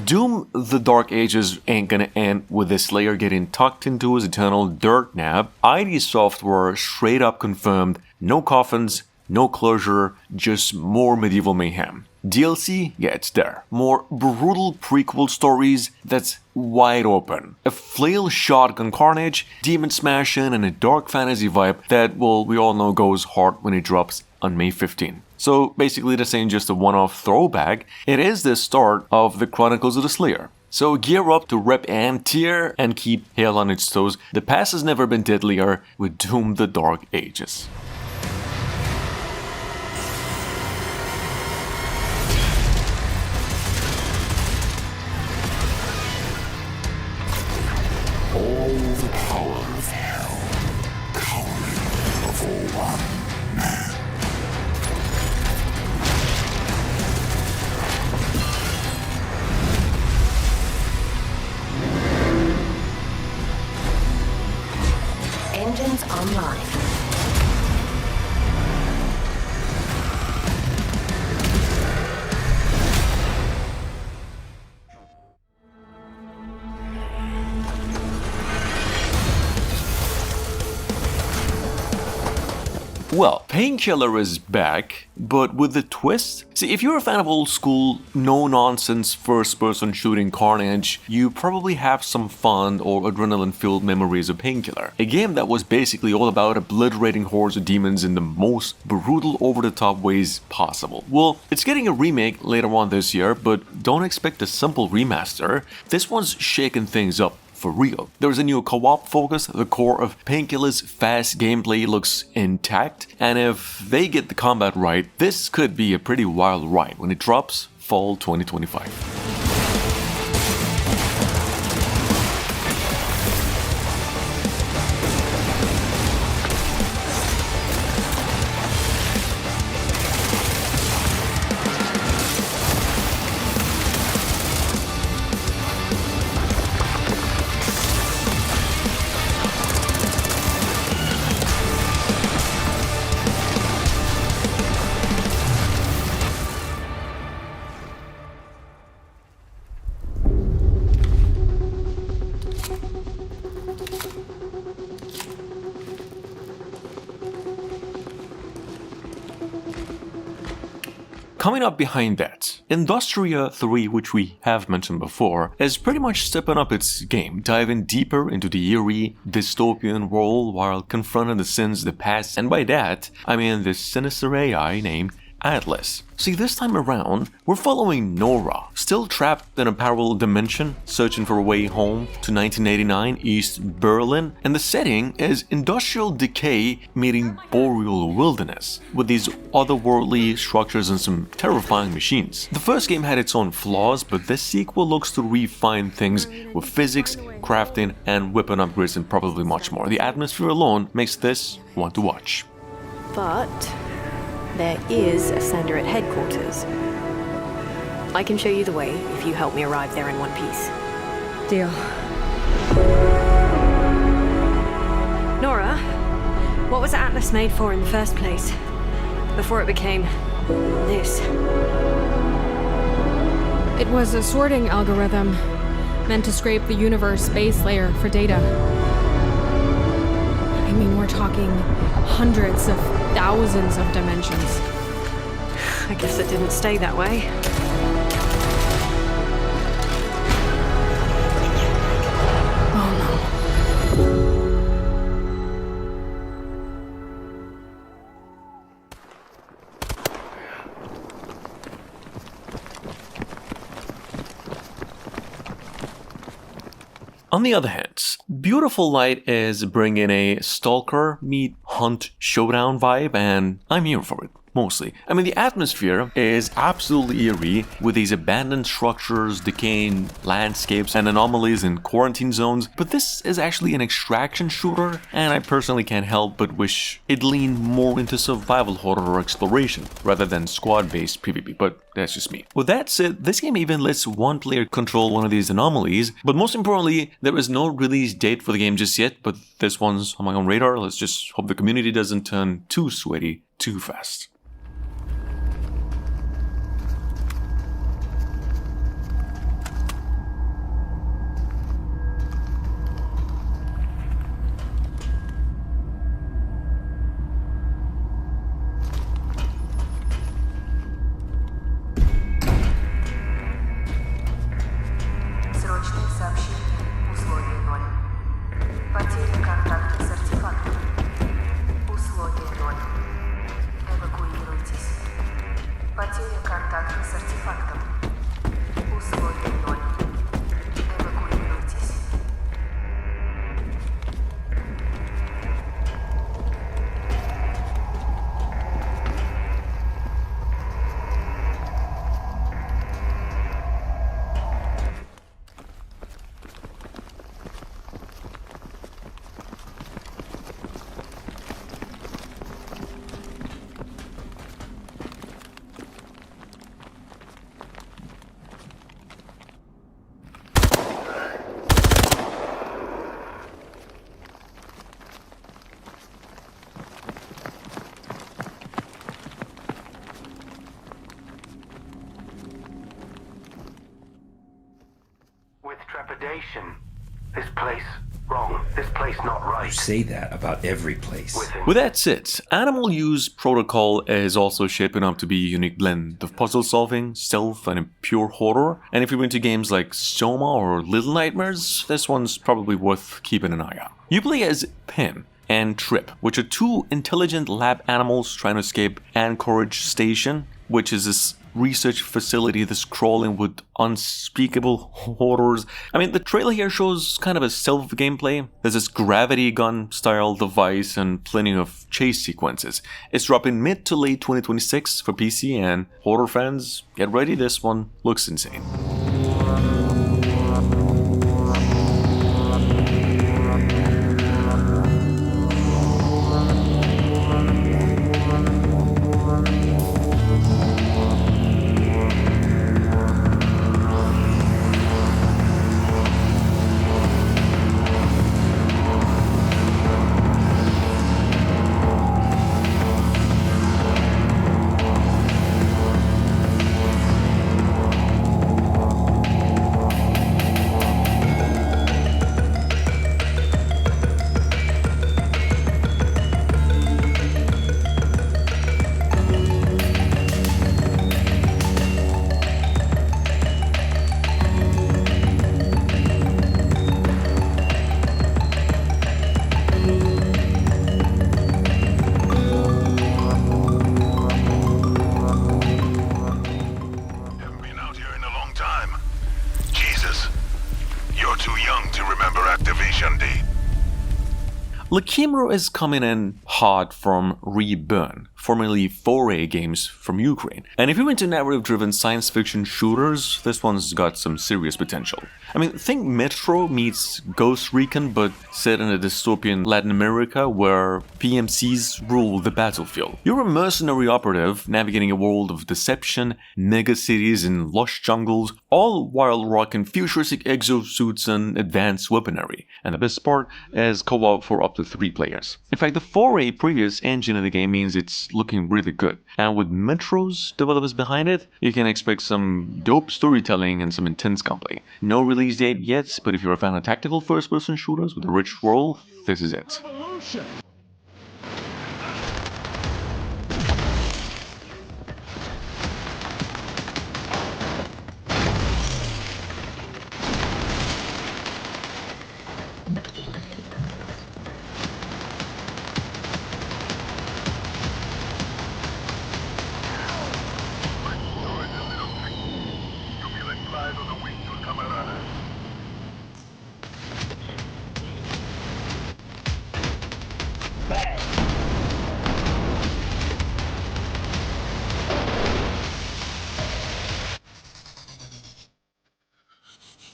Doom the Dark Ages ain't gonna end with the Slayer getting tucked into his eternal dirt nap. ID Software straight up confirmed no coffins, no closure, just more medieval mayhem. DLC? Yeah, it's there. More brutal prequel stories that's wide open. A flail shotgun carnage, demon smashing, and a dark fantasy vibe that, well, we all know goes hard when it drops on May 15. So basically this ain't just a one-off throwback, it is the start of the Chronicles of the Slayer. So gear up to rep and tear and keep Hale on its toes. The past has never been deadlier with Doom the Dark Ages. All the power of hell, cowering before one man. Engines online. Well, Painkiller is back, but with a twist. See, if you're a fan of old school, no-nonsense first-person shooting carnage, you probably have some fun or adrenaline-filled memories of Painkiller. A game that was basically all about obliterating hordes of demons in the most brutal, over-the-top ways possible. Well, it's getting a remake later on this year, but don't expect a simple remaster. This one's shaking things up. For real. There's a new co-op focus, the core of Painkiller's fast gameplay looks intact, and if they get the combat right, this could be a pretty wild ride when it drops fall 2025. Coming up behind that, Industria 3, which we have mentioned before, is pretty much stepping up its game, diving deeper into the eerie, dystopian world while confronting the sins of the past, and by that, I mean this sinister AI named Atlas. See, this time around, we're following Nora, still trapped in a parallel dimension, searching for a way home to 1989 East Berlin, and the setting is industrial decay meeting boreal wilderness, with these otherworldly structures and some terrifying machines. The first game had its own flaws, but this sequel looks to refine things with physics, crafting, and weapon upgrades and probably much more. The atmosphere alone makes this one to watch. But there is a sender at headquarters. I can show you the way if you help me arrive there in one piece. Deal. Nora, what was Atlas made for in the first place? Before it became this? It was a sorting algorithm meant to scrape the universe base layer for data. I mean, we're talking hundreds of thousands of dimensions. I guess it didn't stay that way. Oh no. On the other hand, Beautiful Light is bringing a stalker meet hunt showdown vibe, and I'm here for it. Mostly. I mean, the atmosphere is absolutely eerie with these abandoned structures, decaying landscapes, and anomalies in quarantine zones, but this is actually an extraction shooter, and I personally can't help but wish it leaned more into survival horror or exploration, rather than squad-based PvP, but that's just me. With that said, this game even lets one player control one of these anomalies, but most importantly, there is no release date for the game just yet, but this one's on my own radar. Let's just hope the community doesn't turn too sweaty too fast. Defect. Усвоєнь 0. Евакуюйтесь. With trepidation. This place wrong. This place not right. You say that about every place. With that said, Animal Use Protocol is also shaping up to be a unique blend of puzzle solving, stealth, and pure horror. And if you're into games like Soma or Little Nightmares, this one's probably worth keeping an eye on. You play as Pim and Trip, which are two intelligent lab animals trying to escape Anchorage Station, which is this research facility that's crawling with unspeakable horrors. I mean, the trailer here shows kind of a stealth gameplay. There's this gravity gun style device and plenty of chase sequences. It's dropping mid to late 2026 for PC, and horror fans, get ready, this one looks insane. Quimera is coming in hot from Reburn, formerly 4A games from Ukraine. And if you're into narrative-driven science fiction shooters, this one's got some serious potential. I mean, think Metro meets Ghost Recon, but set in a dystopian Latin America where PMCs rule the battlefield. You're a mercenary operative navigating a world of deception, megacities, and lush jungles, all while rocking futuristic exosuits and advanced weaponry. And the best part is co-op for up to 3 players. In fact, the 4A previous engine of the game means it's looking really good. And with Metro's developers behind it, you can expect some dope storytelling and some intense gunplay. No release date yet, but if you're a fan of tactical first-person shooters with a rich world, this is it.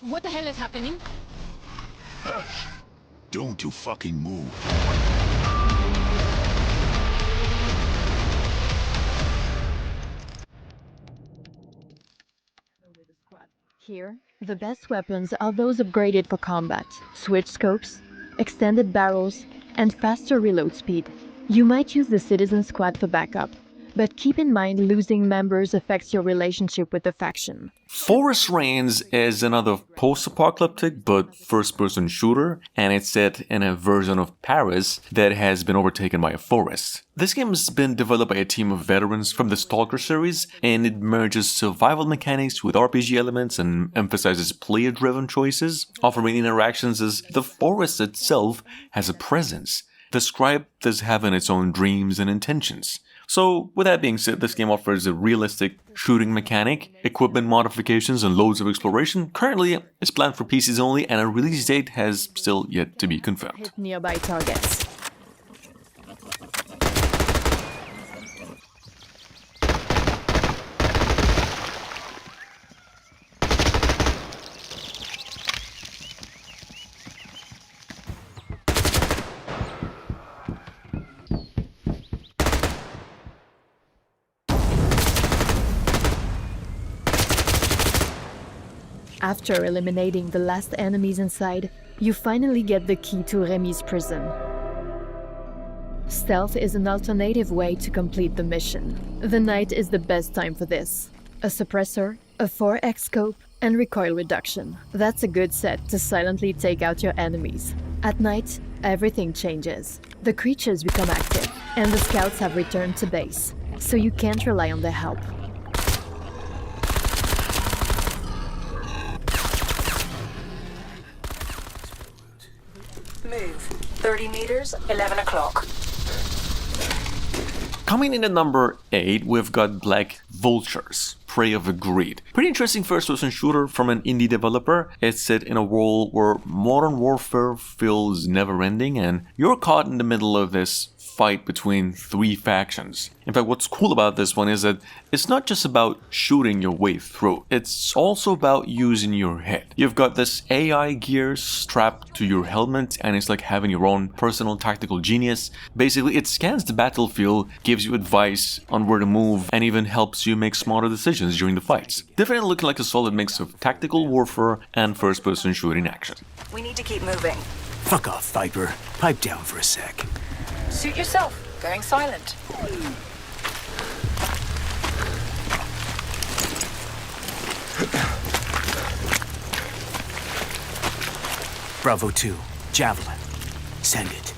What the hell is happening? Don't you fucking move. Here, the best weapons are those upgraded for combat. Switch scopes, extended barrels, and faster reload speed. You might use the Citizen Squad for backup, but keep in mind losing members affects your relationship with the faction. Forest Reigns is another post-apocalyptic but first-person shooter, and it's set in a version of Paris that has been overtaken by a forest. This game has been developed by a team of veterans from the Stalker series, and it merges survival mechanics with RPG elements and emphasizes player-driven choices. Offering interactions as the forest itself has a presence, described as having its own dreams and intentions. So with that being said, this game offers a realistic shooting mechanic, equipment modifications, and loads of exploration. Currently, it's planned for PCs only, and a release date has still yet to be confirmed. Hit nearby targets. After eliminating the last enemies inside, you finally get the key to Remy's prison. Stealth is an alternative way to complete the mission. The night is the best time for this. A suppressor, a 4x scope, and recoil reduction. That's a good set to silently take out your enemies. At night, everything changes. The creatures become active, and the scouts have returned to base, so you can't rely on their help. Move. 30 meters, 11 o'clock. Coming in at number 8, we've got Black Vultures, Prey of the Greed. Pretty interesting first-person shooter from an indie developer. It's set in a world where modern warfare feels never-ending, and you're caught in the middle of this fight between 3 factions. In fact, what's cool about this one is that it's not just about shooting your way through, it's also about using your head. You've got this AI gear strapped to your helmet, and it's like having your own personal tactical genius. Basically, it scans the battlefield, gives you advice on where to move, and even helps you make smarter decisions during the fights. Definitely looking like a solid mix of tactical warfare and first-person shooting action. We need to keep moving. Fuck off, Viper. Pipe down for a sec. Suit yourself. Going silent. Bravo 2. Javelin. Send it.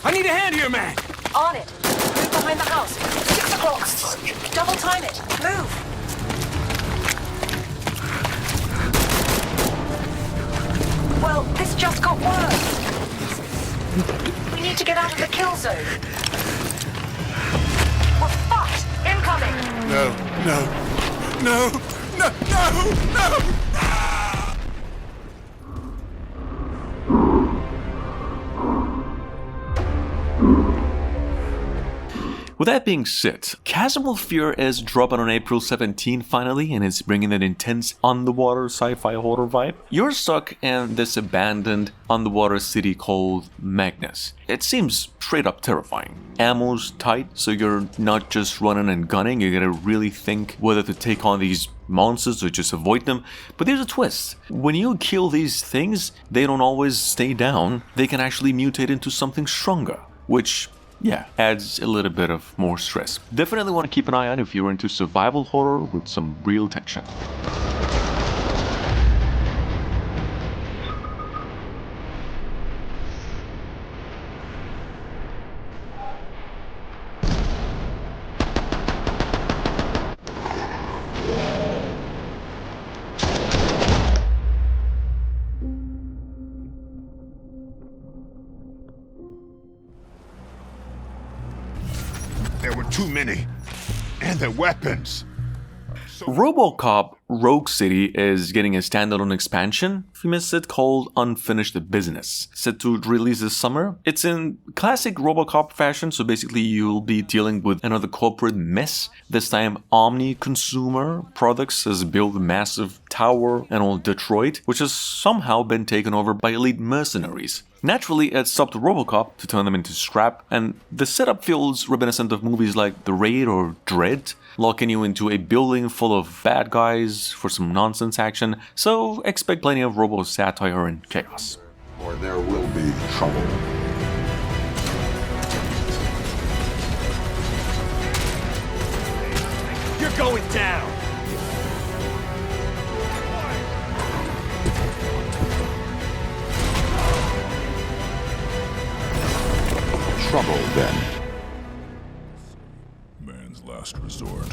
I need a hand here, man! On it. Move behind the house. 6 o'clock. Double time it. Move. Well, this just got worse. We need to get out of the kill zone. We're fucked. Incoming. No. With that being said, Chasmal Fear is dropping on April 17 finally, and it's bringing that intense underwater sci-fi horror vibe. You're stuck in this abandoned underwater city called Magnus. It seems straight up terrifying. Ammo's tight, so you're not just running and gunning, you gotta really think whether to take on these monsters or just avoid them. But there's a twist. When you kill these things, they don't always stay down, they can actually mutate into something stronger, which adds a little bit of more stress. Definitely want to keep an eye on if you're into survival horror with some real tension. There were too many. And their weapons. Robocop Rogue City is getting a standalone expansion, if you missed it, called Unfinished Business, set to release this summer. It's in classic Robocop fashion, so basically you'll be dealing with another corporate mess. This time Omni Consumer Products has built a massive tower in old Detroit, which has somehow been taken over by elite mercenaries. Naturally, it's up to Robocop to turn them into scrap, and the setup feels reminiscent of movies like The Raid or Dread, locking you into a building full of bad guys for some nonsense action, so expect plenty of Robo satire and chaos. Or there will be trouble. You're going down! trouble then. Man's last resort.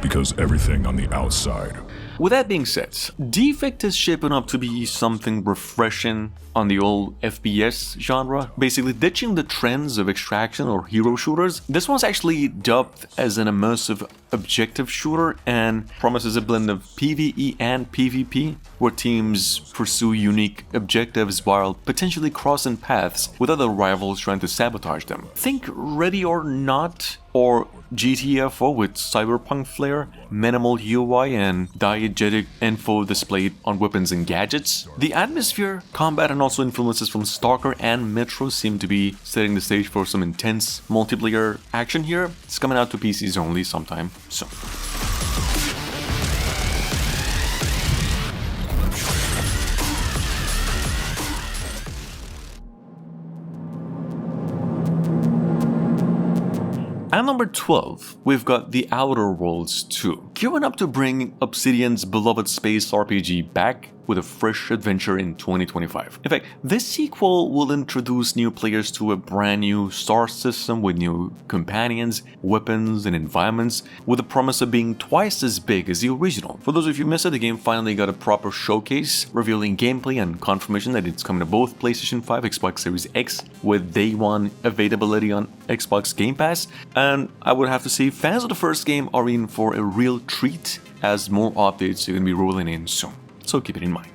Because everything on the outside. With that being said, Defect is shaping up to be something refreshing on the old FPS genre, basically ditching the trends of extraction or hero shooters. This one's actually dubbed as an immersive objective shooter and promises a blend of PvE and PvP, where teams pursue unique objectives while potentially crossing paths with other rivals trying to sabotage them. Think Ready or Not or GTFO with cyberpunk flair, minimal UI and diegetic info displayed on weapons and gadgets. The atmosphere, combat and also influences from Stalker and Metro seem to be setting the stage for some intense multiplayer action here. It's coming out to PCs only sometime soon. At number 12, we've got The Outer Worlds 2, gearing up to bring Obsidian's beloved space RPG back with a fresh adventure in 2025. In fact, this sequel will introduce new players to a brand new star system with new companions, weapons, and environments, with the promise of being twice as big as the original. For those of you who missed it, the game finally got a proper showcase, revealing gameplay and confirmation that it's coming to both PlayStation 5, Xbox Series X, with day one availability on Xbox Game Pass, and I would have to say fans of the first game are in for a real treat as more updates are going to be rolling in soon. So keep it in mind.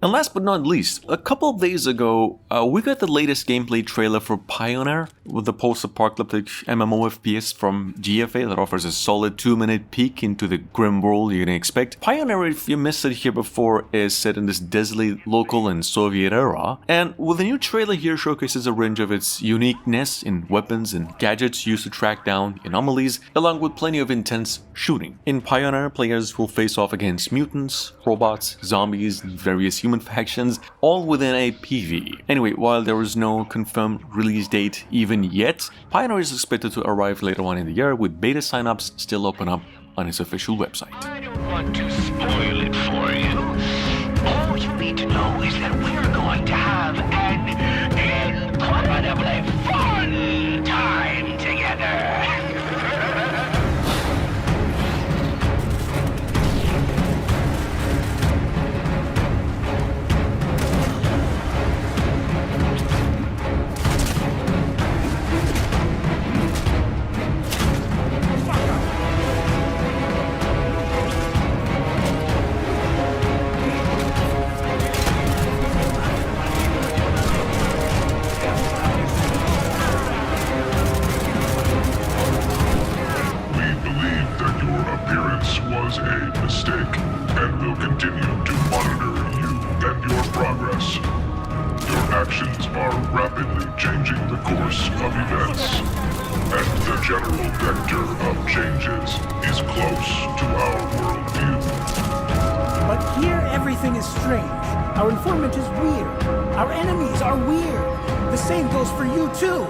And last but not least, a couple of days ago, we got the latest gameplay trailer for Pioner, with the post-apocalyptic MMO FPS from GFA that offers a solid 2-minute peek into the grim world you're gonna expect. Pioneer, if you missed it here before, is set in this desolate local and Soviet era, and with the new trailer here showcases a range of its uniqueness in weapons and gadgets used to track down anomalies, along with plenty of intense shooting. In Pioneer, players will face off against mutants, robots, zombies, and various human factions, all within a PvE. Anyway, while there is no confirmed release date even yet, Pioneer is expected to arrive later on in the year, with beta signups still open up on its official website. I don't want to spoil it for you. All you need to know is that we're going to have an incredibly fun time together. Was a mistake, and will continue to monitor you and your progress. Your actions are rapidly changing the course of events, and the general vector of changes is close to our worldview. But here everything is strange. Our informant is weird. Our enemies are weird. The same goes for you too.